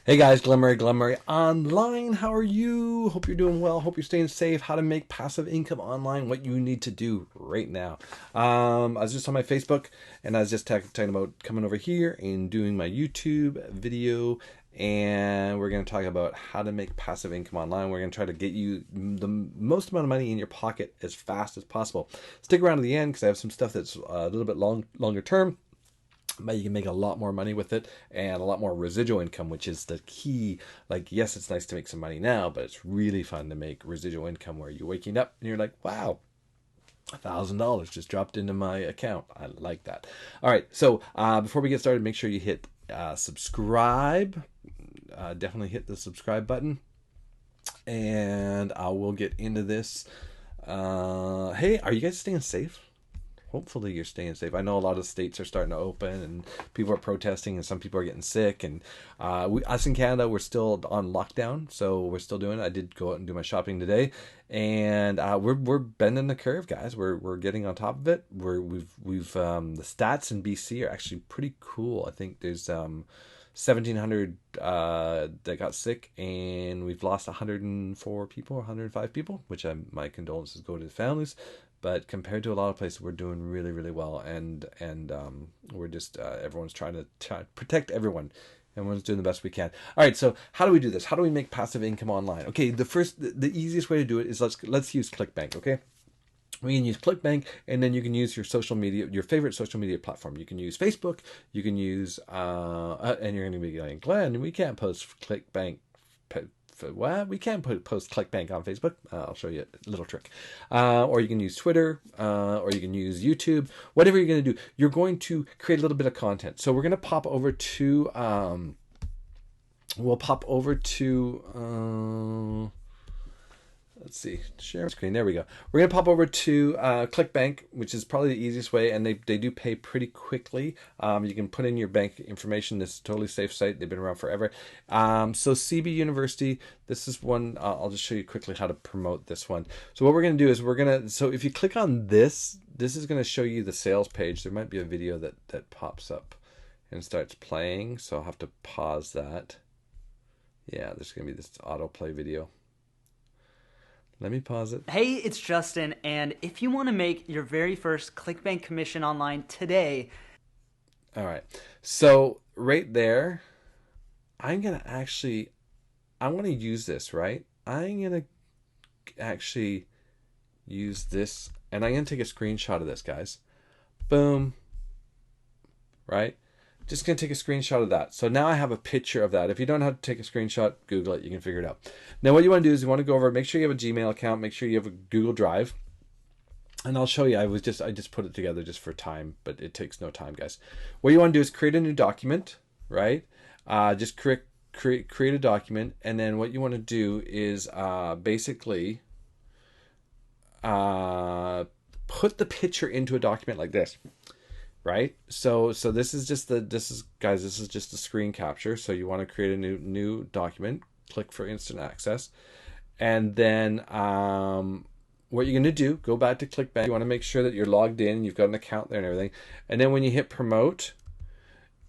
Hey guys, Glenmurray Online. How are you? Hope you're doing well. Hope you're staying safe. How to make passive income online. What you need to do right now. I was just on my Facebook and I was just talking about coming over here and doing my YouTube video. And we're going to talk about how to make passive income online. We're going to try to get you the most amount of money in your pocket as fast as possible. Stick around to the end because I have some stuff that's a little bit longer term, but you can make a lot more money with it and a lot more residual income, which is the key. Like, yes, it's nice to make some money now, but it's really fun to make residual income where you're waking up and you're like, wow, $1,000 just dropped into my account. I like that. All right, so before we get started, make sure you hit subscribe. Definitely hit the subscribe button, and I will get into this. Hey, are you guys staying safe? Hopefully you're staying safe. I know a lot of states are starting to open and people are protesting and some people are getting sick. And us in Canada, we're still on lockdown, so we're still doing it. I did go out and do my shopping today, and we're bending the curve, guys. We're getting on top of it. We've the stats in BC are actually pretty cool. I think there's 1,700 that got sick, and we've lost 104 people, 105 people, which my condolences go to the families. But compared to a lot of places, we're doing really, really well, and we're just everyone's trying to protect everyone. Everyone's doing the best we can. All right, so how do we do this? How do we make passive income online? Okay, the easiest way to do it is let's use ClickBank. Okay, we can use ClickBank, and then you can use your social media, your favorite social media platform. You can use Facebook. You can use and you're going to be going, Glenn, we can't post ClickBank. What? We can't post ClickBank on Facebook. I'll show you a little trick. Or you can use Twitter, or you can use YouTube. Whatever you're going to do, you're going to create a little bit of content. So we're going to pop over to, we'll pop over to, let's see, share screen. There we go. We're going to pop over to ClickBank, which is probably the easiest way, and they do pay pretty quickly. You can put in your bank information. This is a totally safe site. They've been around forever. So CB University, this is one. I'll just show you quickly how to promote this one. So what we're going to do is so if you click on this is going to show you the sales page. There might be a video that pops up and starts playing, so I'll have to pause that. Yeah, there's going to be this autoplay video. Let me pause it. Hey, it's Justin, and if you want to make your very first ClickBank commission online today. All right. So right there, I want to use this, right? I'm going to actually use this, and I'm going to take a screenshot of this, guys. Boom. Right? Just going to take a screenshot of that. So now I have a picture of that. If you don't know how to take a screenshot, Google it. You can figure it out. Now what you want to do is you want to go over, make sure you have a Gmail account, make sure you have a Google Drive. And I'll show you. I just put it together just for time, but it takes no time, guys. What you want to do is create a new document, right? Just create a document, and then what you want to do is basically put the picture into a document like this. Right, so this is just a screen capture. So you want to create a new document. Click for instant access, and then what you're going to do, go back to ClickBank. You want to make sure that you're logged in, you've got an account there and everything. And then when you hit promote,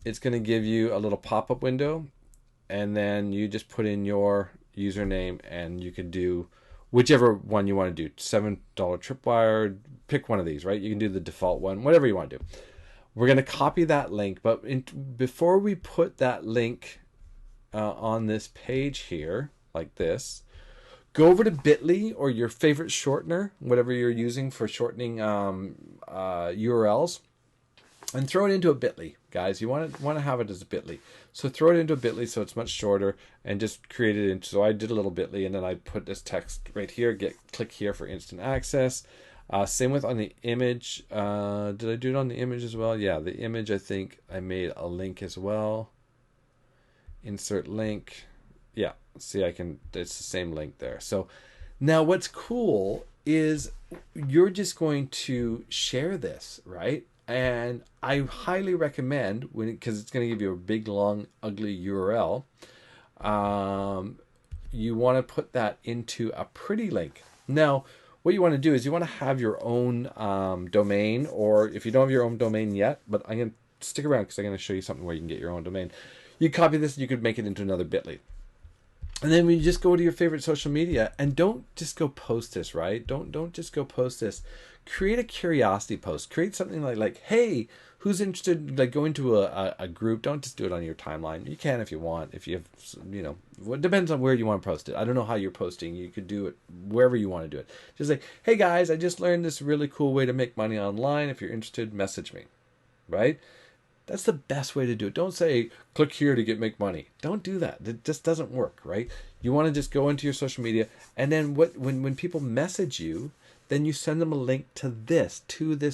it's going to give you a little pop-up window, and then you just put in your username, and you can do whichever one you want to do. $7 Tripwire, pick one of these, right? You can do the default one, whatever you want to do. We're going to copy that link, but before we put that link on this page here, like this, go over to Bitly or your favorite shortener, whatever you're using for shortening URLs, and throw it into a Bitly, guys. You want to have it as a Bitly. So throw it into a Bitly so it's much shorter, and just create it into. So I did a little Bitly, and then I put this text right here. Click here for instant access. Same with on the image. Did I do it on the image as well? Yeah, the image, I think I made a link as well. Insert link. Yeah, see, it's the same link there. So now what's cool is you're just going to share this, right? And I highly recommend, because it's going to give you a big, long, ugly URL, you want to put that into a pretty link. Now, what you want to do is you want to have your own domain, or if you don't have your own domain yet, but I'm going to stick around because I'm going to show you something where you can get your own domain. You copy this, you could make it into another Bitly. And then when you just go to your favorite social media, and don't just go post this, right? Don't just go post this. Create a curiosity post. Create something like hey, who's interested, like going to a group. Don't just do it on your timeline. You can if you want. If you have, it depends on where you want to post it. I don't know how you're posting. You could do it wherever you want to do it. Just like, hey guys, I just learned this really cool way to make money online. If you're interested, message me, right? That's the best way to do it. Don't say, click here to make money. Don't do that. It just doesn't work, right? You want to just go into your social media, and then when people message you, then you send them a link to this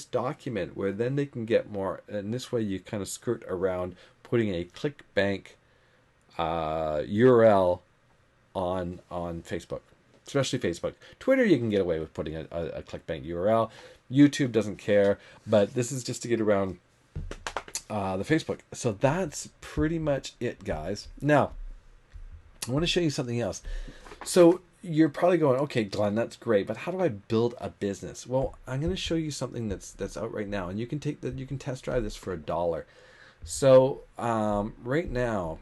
document where then they can get more. And this way you kind of skirt around putting a ClickBank URL on Facebook, especially Facebook. Twitter, you can get away with putting a ClickBank URL. YouTube doesn't care, but this is just to get around the Facebook. So that's pretty much it, guys. Now, I want to show you something else. So you're probably going, okay, Glenn, that's great, but how do I build a business? Well, I'm going to show you something that's out right now, and you can test drive this for $1. So right now,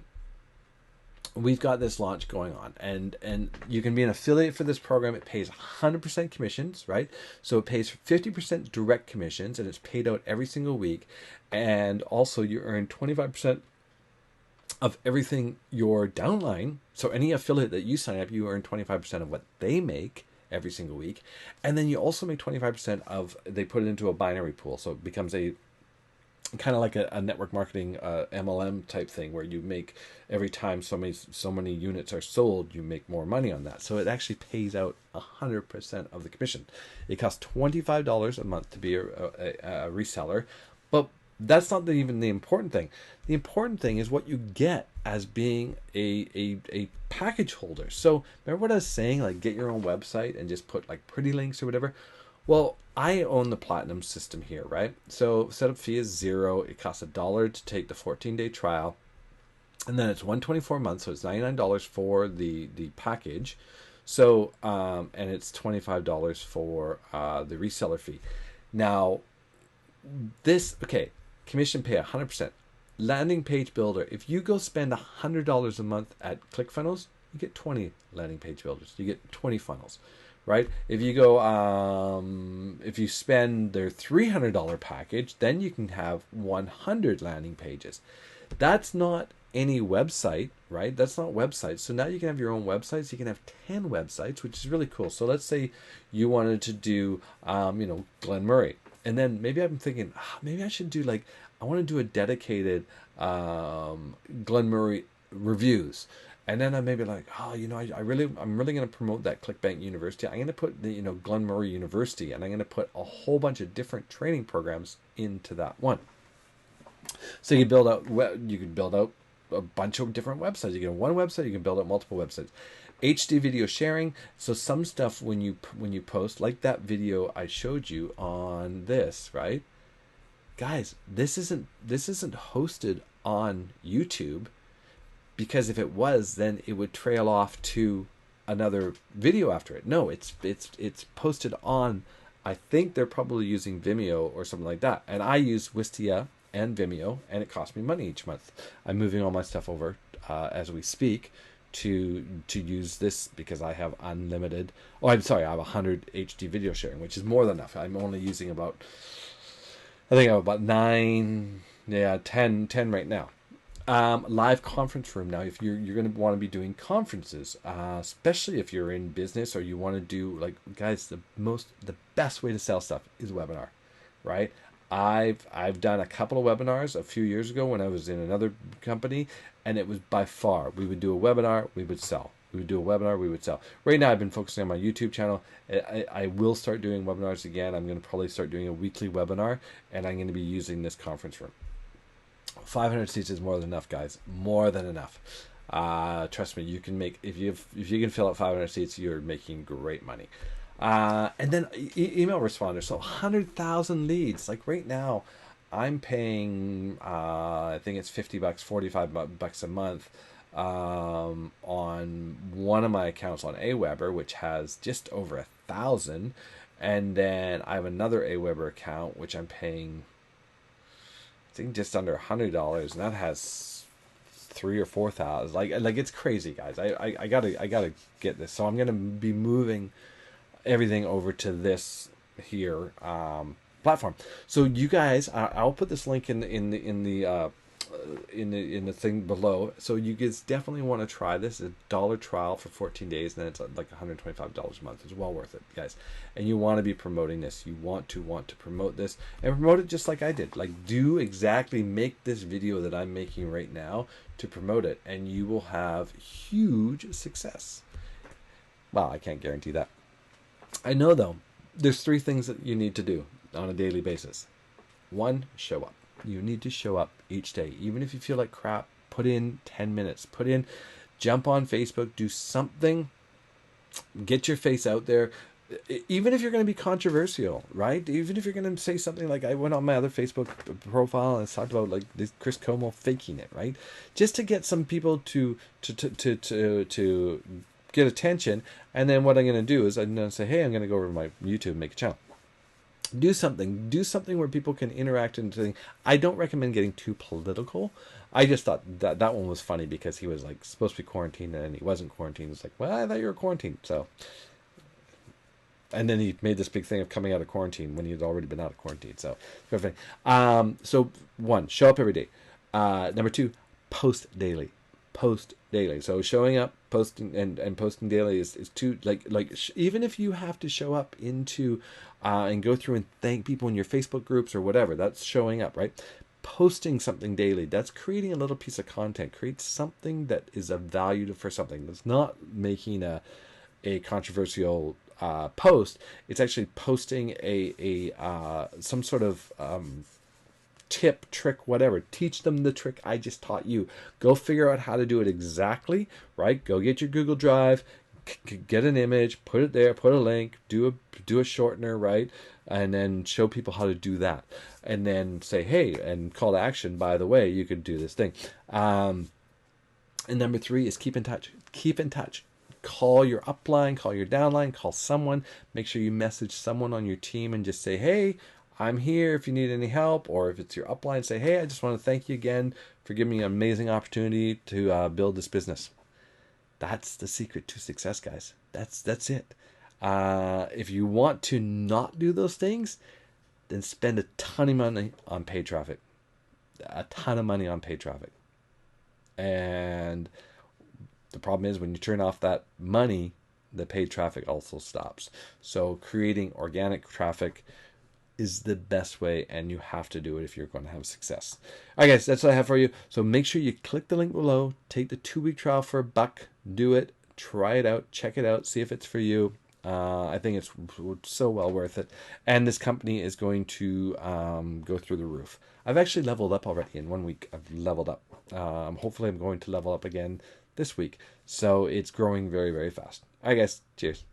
we've got this launch going on, and you can be an affiliate for this program. It pays 100% commissions, right? So it pays 50% direct commissions, and it's paid out every single week. And also you earn 25% of everything your downline. So any affiliate that you sign up, you earn 25% of what they make every single week. And then you also make 25% of, they put it into a binary pool. So it becomes a kind of like a network marketing MLM type thing, where you make every time so many units are sold, you make more money on that. So it actually pays out 100% of the commission. It costs $25 a month to be a reseller, but that's not even the important thing. The important thing is what you get as being a package holder. So remember what I was saying, like get your own website and just put like pretty links or whatever. Well, I own the Platinum system here, right? So setup fee is $0. It costs $1 to take the 14-day trial, and then it's $124 a month, so it's $99 for the package. So and it's $25 for the reseller fee. Now, commission pay 100%. Landing page builder. If you go spend $100 a month at ClickFunnels, you get 20 landing page builders. You get 20 funnels. Right? If you go, if you spend their $300 package, then you can have 100 landing pages. That's not any website, right? That's not websites. So now you can have your own websites. You can have 10 websites, which is really cool. So let's say you wanted to do, Glenn Murray. And then maybe I'm thinking, maybe I should do I want to do a dedicated Glenn Murray reviews. And then I may be like, I'm really going to promote that ClickBank University. I'm going to put the, Glenn Murray University, and I'm going to put a whole bunch of different training programs into that one. So you could build out a bunch of different websites. You can have one website, you can build out multiple websites. HD video sharing. So some stuff when you post, like that video I showed you on this, right? Guys, this isn't hosted on YouTube. Because if it was, then it would trail off to another video after it. No, it's posted on, I think they're probably using Vimeo or something like that. And I use Wistia and Vimeo, and it costs me money each month. I'm moving all my stuff over as we speak to use this because I have unlimited. Oh, I'm sorry, I have 100 HD video sharing, which is more than enough. I'm only using about 10 right now. Live conference room. Now, if you're going to want to be doing conferences, especially if you're in business or you want to do guys, the best way to sell stuff is webinar, right? I've done a couple of webinars a few years ago when I was in another company, and it was by far, we would do a webinar, we would sell. We would do a webinar, we would sell. Right now, I've been focusing on my YouTube channel. I will start doing webinars again. I'm going to probably start doing a weekly webinar, and I'm going to be using this conference room. 500 seats is more than enough, guys. More than enough. Trust me, you can make, if you can fill up 500 seats, you're making great money. And then email responders. So 100,000 leads. Like right now, I'm paying, I think it's $50, $45 a month on one of my accounts on Aweber, which has just over 1,000. And then I have another Aweber account, which I'm paying, I think, just under $100, and that has 3 or 4,000. Like it's crazy, guys. I gotta get this. So I'm gonna be moving everything over to this here platform. So you guys, I'll put this link in the thing below. So you guys definitely want to try this. It's a $1 trial for 14 days, and then it's like $125 a month. It's well worth it, guys. And you want to be promoting this. You want to promote this and promote it just like I did. Like make this video that I'm making right now to promote it, and you will have huge success. Well, I can't guarantee that. I know though, there's 3 things that you need to do on a daily basis. 1, show up. You need to show up each day. Even if you feel like crap, put in 10 minutes. Jump on Facebook, do something, get your face out there. Even if you're going to be controversial, right? Even if you're going to say something like, I went on my other Facebook profile and talked about like this Chris Como faking it, right? Just to get some people to get attention. And then what I'm going to do is I'm going to say, hey, I'm going to go over to my YouTube and make a channel. Do something where people can interact and think. I don't recommend getting too political. I just thought that one was funny because he was like supposed to be quarantined and he wasn't quarantined. It's like, well, I thought you were quarantined. So, and then he made this big thing of coming out of quarantine when he had already been out of quarantine. So, so 1, show up every day. Number 2, post daily. So showing up, posting and posting daily is too even if you have to show up into and go through and thank people in your Facebook groups or whatever, that's showing up, right? Posting something daily, that's creating a little piece of content. Create something that is of value for something. That's not making a controversial post. It's actually posting a some sort of tip, trick, whatever. Teach them the trick I just taught you. Go figure out how to do it exactly, right? Go get your Google Drive, get an image, put it there, put a link, do a shortener, right? And then show people how to do that. And then say, hey, and call to action, by the way, you could do this thing. And number 3 is keep in touch. Keep in touch. Call your upline, call your downline, call someone. Make sure you message someone on your team and just say, hey, I'm here if you need any help. Or if it's your upline, say, hey, I just want to thank you again for giving me an amazing opportunity to build this business. That's the secret to success, guys. That's it. If you want to not do those things, then spend a ton of money on paid traffic. A ton of money on paid traffic. And the problem is when you turn off that money, the paid traffic also stops. So creating organic traffic is the best way, and you have to do it if you're going to have success. All right, guys, that's what I have for you. So make sure you click the link below, take the 2-week trial for $1, do it, try it out, check it out, see if it's for you. I think it's so well worth it. And this company is going to go through the roof. I've actually leveled up already in 1 week. I've leveled up. Hopefully I'm going to level up again this week. So it's growing very, very fast. All right, guys. Cheers.